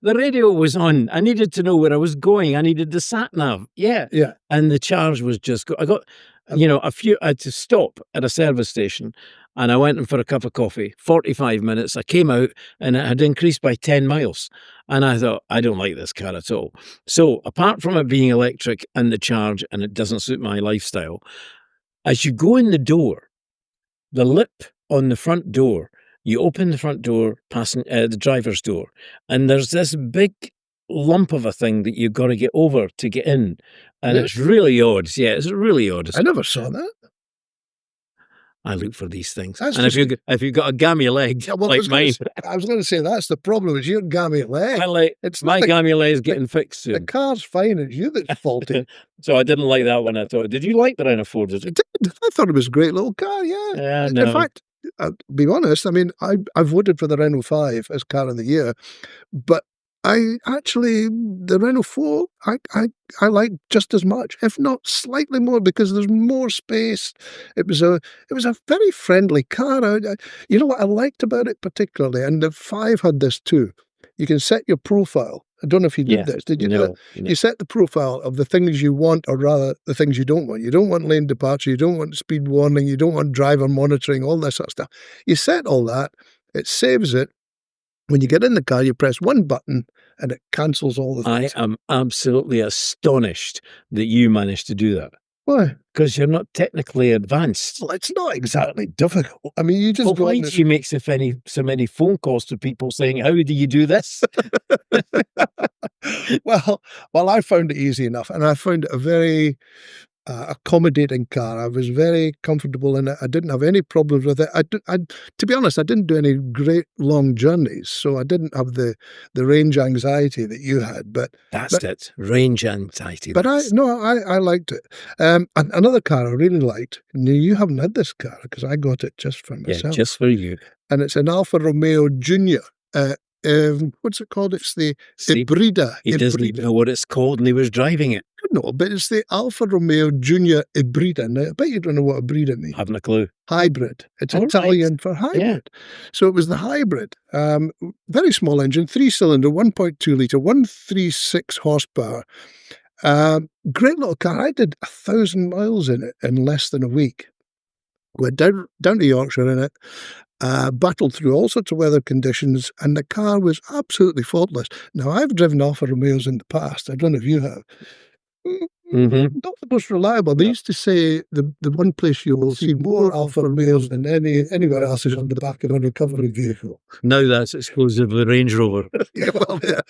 [SPEAKER 2] The radio was on. I needed to know where I was going. I needed the sat nav. Yeah. And the charge was just. I got, I had to stop at a service station, and I went in for a cup of coffee. 45 minutes. I came out, and it had increased by 10 miles. And I thought, I don't like this car at all. So apart from it being electric and the charge, and it doesn't suit my lifestyle, as you go in the door, the lip on the front door, you open the front door, passing the driver's door, and there's this big lump of a thing that you've got to get over to get in. And it's really odd. Yeah, it's really odd.
[SPEAKER 3] I never saw that.
[SPEAKER 2] I look for these things. And if you've got a gammy leg like mine.
[SPEAKER 3] I was going to say, that's the problem, is your gammy leg.
[SPEAKER 2] My gammy leg is getting fixed soon.
[SPEAKER 3] The car's fine, it's you that's faulty.
[SPEAKER 2] So I didn't like that one. I thought, did you like the Renault 4? Did you?
[SPEAKER 3] I thought it was a great little car, yeah.
[SPEAKER 2] Yeah, no.
[SPEAKER 3] In fact, I'll be honest, I mean, I've voted for the Renault 5 as car of the year, but the Renault 4, I like just as much, if not slightly more, because there's more space. It was a very friendly car. You know what I liked about it particularly, and the 5 had this too. You can set your profile. I don't know if you did this. Did you do that? You set the profile of the things you want, or rather the things you don't want. You don't want lane departure. You don't want speed warning. You don't want driver monitoring, all that sort of stuff. You set all that. It saves it. When you get in the car, you press one button and it cancels all the things.
[SPEAKER 2] I am absolutely astonished that you managed to do that.
[SPEAKER 3] Why?
[SPEAKER 2] Because you're not technically advanced.
[SPEAKER 3] Well, it's not exactly difficult. I mean, you just
[SPEAKER 2] why do you make so many phone calls to people saying, how do you do this?
[SPEAKER 3] Well, I found it easy enough, and I found it a very accommodating car. I was very comfortable in it. I didn't have any problems with it. To be honest, I didn't do any great long journeys, so I didn't have the range anxiety that you had. But
[SPEAKER 2] That's it, range anxiety.
[SPEAKER 3] But I liked it. And another car I really liked. Now, you haven't had this car because I got it just for myself.
[SPEAKER 2] Yeah, just for you.
[SPEAKER 3] And it's an Alfa Romeo Junior. What's it called? It's the Ibrida.
[SPEAKER 2] He doesn't even know what it's called, and he was driving it.
[SPEAKER 3] No, but it's the Alfa Romeo Junior Ibrida. Now, I bet you don't know what Ibrida means.
[SPEAKER 2] Haven't a clue.
[SPEAKER 3] Hybrid. It's Italian for hybrid. Yeah. So it was the hybrid. Very small engine, 3-cylinder, 1.2 litre, 136 horsepower. Great little car. I did 1,000 miles in it in less than a week. Went down to Yorkshire in it. Battled through all sorts of weather conditions, and the car was absolutely faultless. Now, I've driven Alfa Romeos in the past. I don't know if you have.
[SPEAKER 2] Mm-hmm.
[SPEAKER 3] Not the most reliable. They used to say the one place you will see more Alfa Romeos than anywhere else is on the back of a recovery vehicle.
[SPEAKER 2] Now that's exclusively Range Rover.
[SPEAKER 3] Yeah, well, yeah.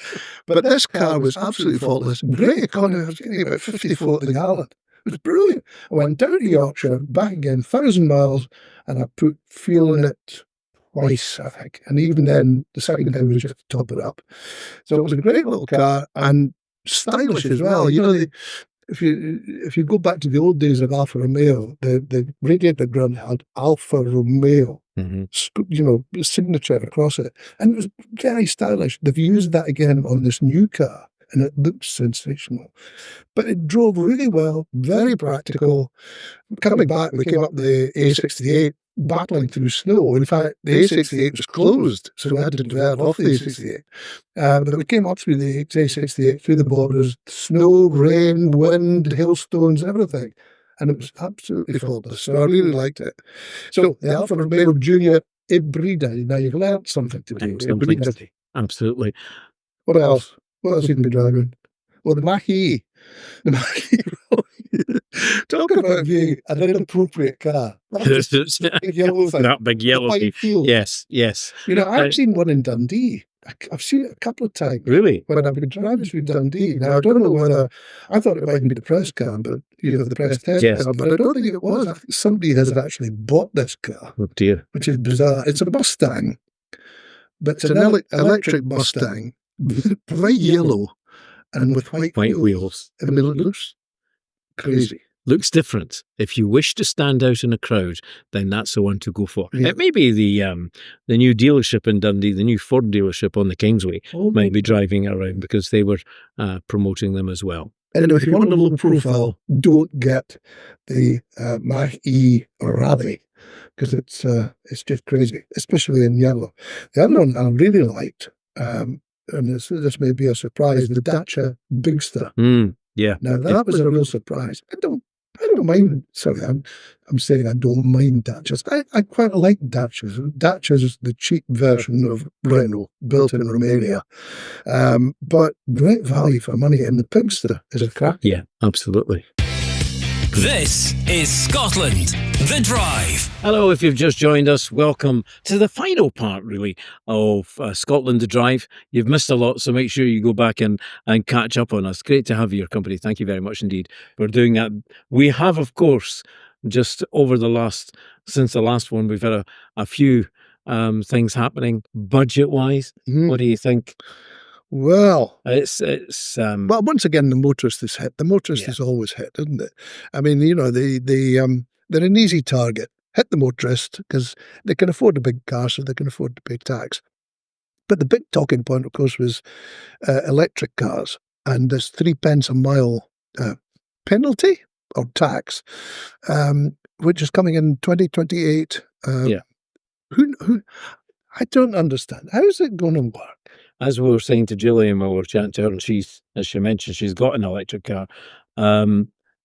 [SPEAKER 3] But this car was absolutely faultless. Great economy. I was getting about 54 to the gallon. It was brilliant. I went down to Yorkshire, back again, 1,000 miles, and I put fuel in it twice, I think. And even then, the second time was just to top it up. So it was a great little car and stylish as well. You know, if you go back to the old days of Alfa Romeo, the radiator ground had Alfa Romeo, you know, signature across it. And it was very stylish. They've used that again on this new car, and it looks sensational. But it drove really well, very practical. Coming back, we came up the A68, battling through snow. In fact, the A68 was closed, so we had to drive off the A68. But we came up through the A68, through the borders, snow, rain, wind, hailstones, everything. And it was absolutely faultless. So I really liked it. So the Alfa Romeo Junior Ibrida. Now you've learned something today.
[SPEAKER 2] Absolutely.
[SPEAKER 3] What else? What else you can be driving? Well, the Mach-E. The Mach-E. Talk about being an inappropriate car.
[SPEAKER 2] That big yellow thing. Yes, yes.
[SPEAKER 3] You know, I've seen one in Dundee. I've seen it a couple of times.
[SPEAKER 2] Really?
[SPEAKER 3] When I've been driving through Dundee. Now, I don't know whether, I thought it might be the press car, but, you know, the press test car, but I don't think it was. I think somebody has actually bought this car.
[SPEAKER 2] Oh, dear.
[SPEAKER 3] Which is bizarre. It's a Mustang, but it's an electric Mustang, bright yellow, and with white wheels. I mean, it looks crazy.
[SPEAKER 2] Looks different. If you wish to stand out in a crowd, then that's the one to go for.
[SPEAKER 3] Yeah.
[SPEAKER 2] It may be the new dealership in Dundee, the new Ford dealership on the Kingsway, might be driving around because they were promoting them as well.
[SPEAKER 3] Anyway, if you want a low profile, don't get the Mach-E Rally, because it's just crazy, especially in yellow. The other one I really liked, and this may be a surprise, the Dacia Bigster.
[SPEAKER 2] Yeah.
[SPEAKER 3] Now that was a real surprise. I don't mind. Sorry, I'm saying I don't mind Dacias. I quite like Dacias. Dacias is the cheap version of Renault, built in Romania. But great value for money, and the Bigster is a crack.
[SPEAKER 2] Yeah, absolutely.
[SPEAKER 1] This is Scotland, the Drive.
[SPEAKER 2] Hello, if you've just joined us, welcome to the final part, really, of Scotland, the Drive. You've missed a lot, so make sure you go back and catch up on us. Great to have your company. Thank you very much indeed for doing that. We have, of course, just over since the last one, we've had a few things happening budget-wise. What do you think?
[SPEAKER 3] Well,
[SPEAKER 2] it's
[SPEAKER 3] well, once again, the motorist is hit. The motorist is always hit, isn't it? I mean, you know, they're an easy target. Hit the motorist because they can afford a big car, so they can afford to pay tax. But the big talking point, of course, was electric cars, and there's 3 pence a mile penalty or tax, which is coming in 2028. Who? I don't understand. How is it going to work?
[SPEAKER 2] As we were saying to Jillian while we were chatting to her, and as she mentioned, she's got an electric car.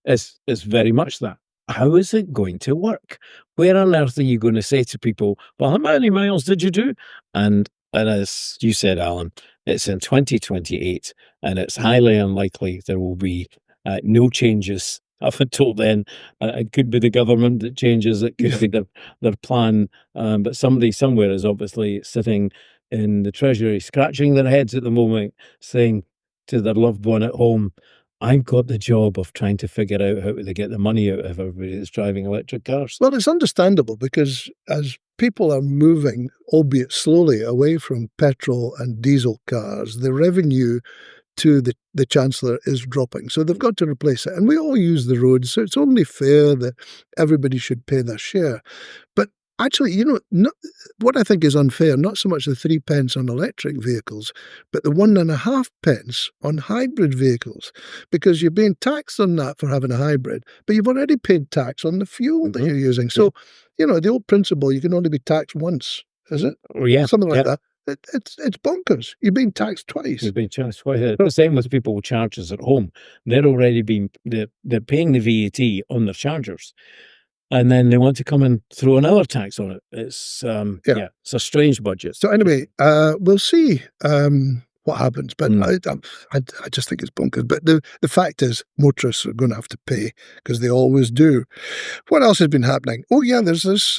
[SPEAKER 2] It's very much that. How is it going to work? Where on earth are you going to say to people, well, how many miles did you do? And as you said, Alan, it's in 2028, and it's highly unlikely there will be no changes up until then. It could be the government that changes, it could be their plan, but somebody somewhere is obviously sitting in the Treasury, scratching their heads at the moment, saying to their loved one at home, I've got the job of trying to figure out how to get the money out of everybody that's driving electric cars.
[SPEAKER 3] Well, it's understandable because as people are moving, albeit slowly, away from petrol and diesel cars, the revenue to the Chancellor is dropping. So they've got to replace it. And we all use the roads, so it's only fair that everybody should pay their share. But actually, what I think is unfair, not so much the 3 pence on electric vehicles, but the 1.5 pence on hybrid vehicles, because you're being taxed on that for having a hybrid, but you've already paid tax on the fuel that you're using. So, the old principle, you can only be taxed once, is it?
[SPEAKER 2] Oh, yeah.
[SPEAKER 3] Something like that. It's bonkers. You're being taxed twice.
[SPEAKER 2] You've been charged twice. It's the same with people with chargers at home. They're already they're paying the VAT on their chargers. And then they want to come and throw another tax on it. It's it's a strange budget.
[SPEAKER 3] So anyway, we'll see what happens. But I just think it's bonkers. But the fact is, motorists are going to have to pay because they always do. What else has been happening? Oh yeah, there's this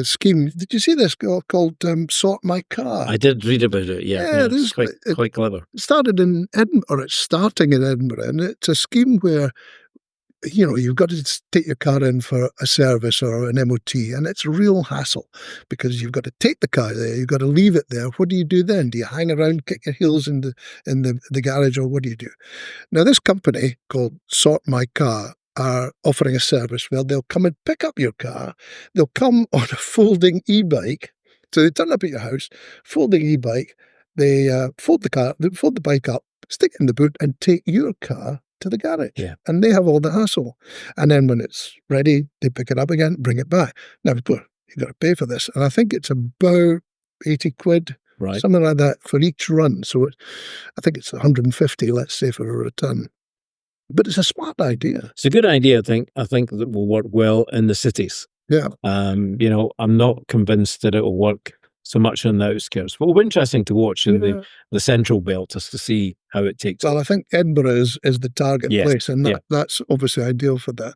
[SPEAKER 3] scheme. Did you see this called Sort My Car?
[SPEAKER 2] I did read about it. Yeah,
[SPEAKER 3] this
[SPEAKER 2] it's quite clever.
[SPEAKER 3] It started in Edinburgh, or it's starting in Edinburgh, and it's a scheme where you've got to take your car in for a service or an MOT, and it's a real hassle because you've got to take the car there, you've got to leave it there. What do you do then? Do you hang around, kick your heels in the garage, or what do you do? Now, this company called Sort My Car are offering a service where they'll come and pick up your car. They'll come on a folding e-bike. So they turn up at your house, folding e-bike. They fold the bike up, stick it in the boot, and take your car to the garage.
[SPEAKER 2] Yeah.
[SPEAKER 3] And they have all the hassle. And then when it's ready, they pick it up again, bring it back. Now, you've got to pay for this. And I think it's about 80 quid,
[SPEAKER 2] right,
[SPEAKER 3] something like that, for each run. So I think it's 150, let's say, for a return. But it's a smart idea.
[SPEAKER 2] It's a good idea, I think that will work well in the cities.
[SPEAKER 3] Yeah.
[SPEAKER 2] I'm not convinced that it will work so much on the outskirts. But it'll be interesting to watch in the central belt just to see how it takes.
[SPEAKER 3] Well, I think Edinburgh is the target place, and that's obviously ideal for that.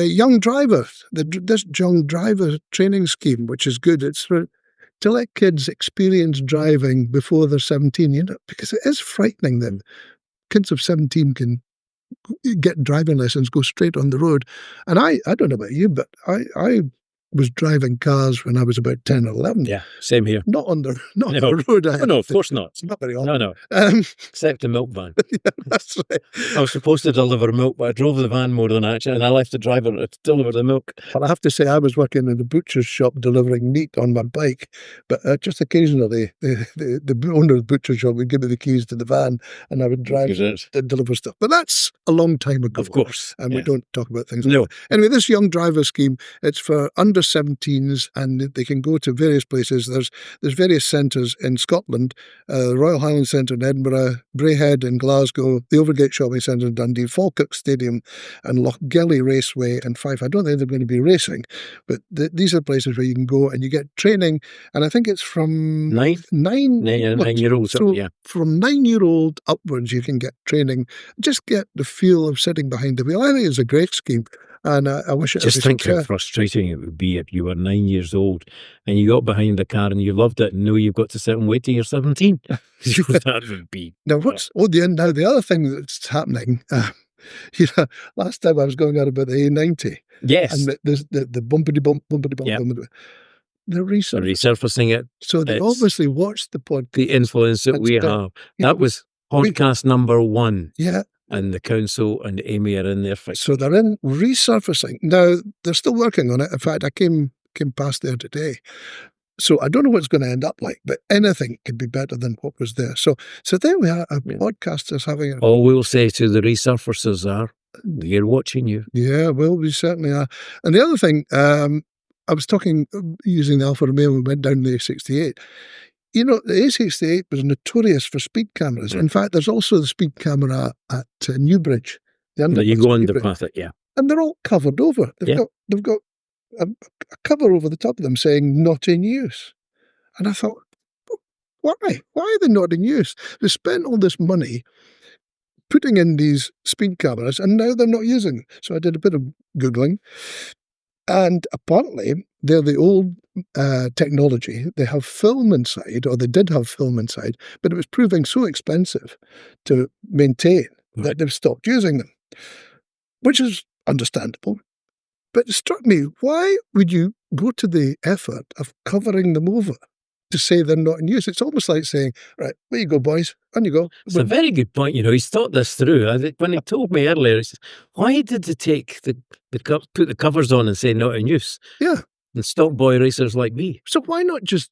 [SPEAKER 3] Young driver, this young driver training scheme, which is good. It's to let kids experience driving before they're 17, because it is frightening that kids of 17 can get driving lessons, go straight on the road. And I don't know about you, but I was driving cars when I was about 10 or 11.
[SPEAKER 2] Yeah, same here.
[SPEAKER 3] Not on the road.
[SPEAKER 2] No, of course not.
[SPEAKER 3] Not very often.
[SPEAKER 2] No. Except the milk van.
[SPEAKER 3] Yeah, that's right.
[SPEAKER 2] I was supposed to deliver milk, but I drove the van more than actually, and I left the driver to deliver the milk.
[SPEAKER 3] Well, I have to say, I was working in the butcher's shop delivering meat on my bike, but just occasionally the owner of the butcher's shop would give me the keys to the van, and I would drive to deliver stuff. But that's a long time ago.
[SPEAKER 2] Of course.
[SPEAKER 3] And we don't talk about things
[SPEAKER 2] No.
[SPEAKER 3] like that. Anyway, this young driver scheme, it's for under 17s, and they can go to various places. There's various centres in Scotland, Royal Highland Centre in Edinburgh, Braehead in Glasgow, the Overgate Shopping Centre in Dundee, Falkirk Stadium and Lochgelly Raceway in Fife. I don't think they're going to be racing, but these are places where you can go and you get training, and I think it's from
[SPEAKER 2] 9-year-olds.
[SPEAKER 3] So from 9-year-old upwards you can get training, just get the feel of sitting behind the wheel. I think it's a great scheme. And I wish it
[SPEAKER 2] just think how frustrating it would be if you were 9 years old and you got behind the car and you loved it and know you've got to sit and wait till you're 17. That would be.
[SPEAKER 3] Now, the other thing that's happening, last time I was going on about the A90.
[SPEAKER 2] Yes.
[SPEAKER 3] And the bumpity bump. They're
[SPEAKER 2] resurfacing it.
[SPEAKER 3] So they obviously watched the podcast.
[SPEAKER 2] The influence that we have. That was podcast number 1.
[SPEAKER 3] Yeah.
[SPEAKER 2] And the council and Amy are in there.
[SPEAKER 3] So they're in resurfacing. Now, they're still working on it. In fact, I came past there today. So I don't know what it's going to end up like, but anything could be better than what was there. So there we are, podcasters having
[SPEAKER 2] all we'll say to the resurfacers are, we're watching you.
[SPEAKER 3] Yeah, well, we certainly are. And the other thing, I was talking, using the Alfa Romeo, we went down the A68. The A68 was notorious for speed cameras. In fact, there's also the speed camera at Newbridge.
[SPEAKER 2] You go underpass it, yeah.
[SPEAKER 3] And they're all covered over. They've got a cover over the top of them saying not in use. And I thought, why? Why are they not in use? They spent all this money putting in these speed cameras and now they're not using them. So I did a bit of Googling. And apparently, they're the old technology. They have film inside, or they did have film inside, but it was proving so expensive to maintain that they've stopped using them, which is understandable. But it struck me, why would you go to the effort of covering them over to say they're not in use? It's almost like saying, right, where you go, boys, on you go.
[SPEAKER 2] It's a very good point. He's thought this through. When he told me earlier, he said, why did they take put the covers on and say not in use?
[SPEAKER 3] Yeah.
[SPEAKER 2] And stop boy racers like me.
[SPEAKER 3] So why not just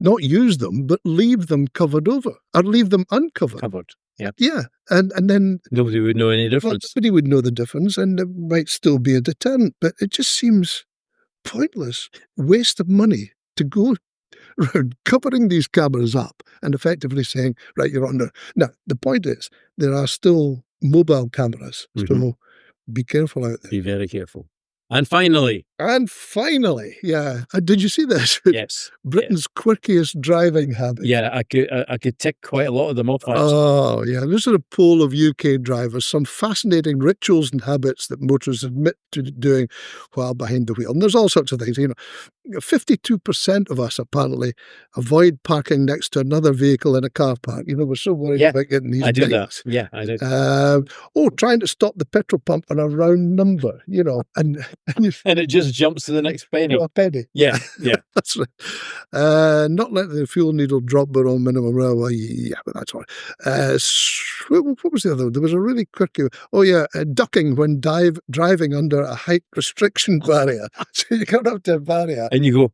[SPEAKER 3] not use them, but leave them covered over or leave them uncovered?
[SPEAKER 2] Covered. Yeah.
[SPEAKER 3] Yeah. And then
[SPEAKER 2] nobody would know any difference.
[SPEAKER 3] Nobody would know the difference, and it might still be a deterrent, but it just seems pointless, waste of money to go around covering these cameras up and effectively saying, right, you're under. Now, the point is, there are still mobile cameras, so be careful out there.
[SPEAKER 2] Be very careful. And finally,
[SPEAKER 3] yeah. Did you see this?
[SPEAKER 2] Yes.
[SPEAKER 3] Britain's quirkiest driving habit.
[SPEAKER 2] Yeah, I could tick quite a lot of them off. Actually.
[SPEAKER 3] Oh, yeah. This is a poll of UK drivers, some fascinating rituals and habits that motorists admit to doing while behind the wheel. And there's all sorts of things. 52% of us apparently avoid parking next to another vehicle in a car park. We're so worried about getting these
[SPEAKER 2] I do
[SPEAKER 3] dings.
[SPEAKER 2] that. Yeah, I do.
[SPEAKER 3] Trying to stop the petrol pump on a round number, and
[SPEAKER 2] it just jumps to the next penny.
[SPEAKER 3] A penny.
[SPEAKER 2] Yeah, yeah.
[SPEAKER 3] That's right. Not letting the fuel needle drop below minimum railway. Yeah, but that's all right. What was the other one? There was a really quirky. Oh, yeah, ducking when driving under a height restriction barrier. So you come up to a barrier.
[SPEAKER 2] And you go,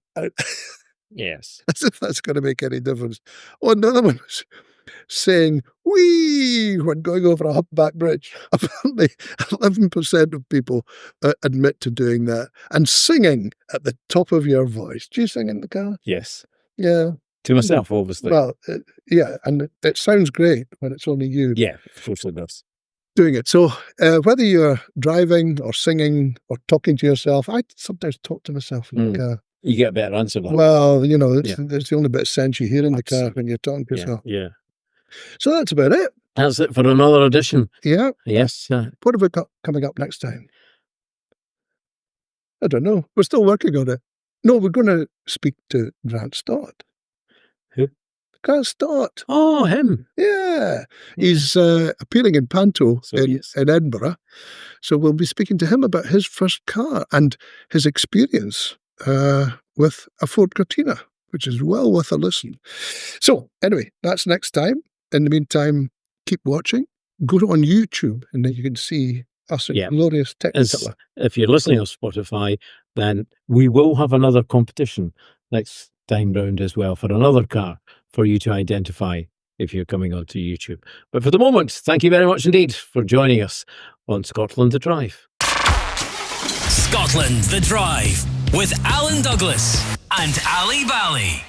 [SPEAKER 2] yes.
[SPEAKER 3] As if that's going to make any difference. Oh, another one was saying wee when going over a humpback bridge. Apparently 11% of people admit to doing that. And singing at the top of your voice. Do you sing in the car?
[SPEAKER 2] Yes.
[SPEAKER 3] Yeah.
[SPEAKER 2] To myself, obviously.
[SPEAKER 3] Well, yeah, and it sounds great when it's only you.
[SPEAKER 2] Yeah, of course it does.
[SPEAKER 3] Doing it. So whether you're driving or singing or talking to yourself, I sometimes talk to myself in the car.
[SPEAKER 2] You get a better answer.
[SPEAKER 3] Well, there's the only bit of sense you hear in the car when you're talking to yourself.
[SPEAKER 2] Yeah.
[SPEAKER 3] So that's about it.
[SPEAKER 2] That's it for another edition.
[SPEAKER 3] Yeah.
[SPEAKER 2] Yes.
[SPEAKER 3] What have we got coming up next time? I don't know. We're still working on it. No, we're going to speak to Grant Stott.
[SPEAKER 2] Who?
[SPEAKER 3] Grant Stott.
[SPEAKER 2] Oh, him.
[SPEAKER 3] Yeah. He's appearing in Panto in Edinburgh. So we'll be speaking to him about his first car and his experience with a Ford Cortina, which is well worth a listen. So anyway, that's next time. In the meantime, keep watching. Go on YouTube and then you can see us in glorious Technicolor.
[SPEAKER 2] If you're listening on Spotify, then we will have another competition next time round as well for another car for you to identify if you're coming onto YouTube. But for the moment, thank you very much indeed for joining us on Scotland the Drive.
[SPEAKER 1] Scotland the Drive with Alan Douglas and Ali Bally.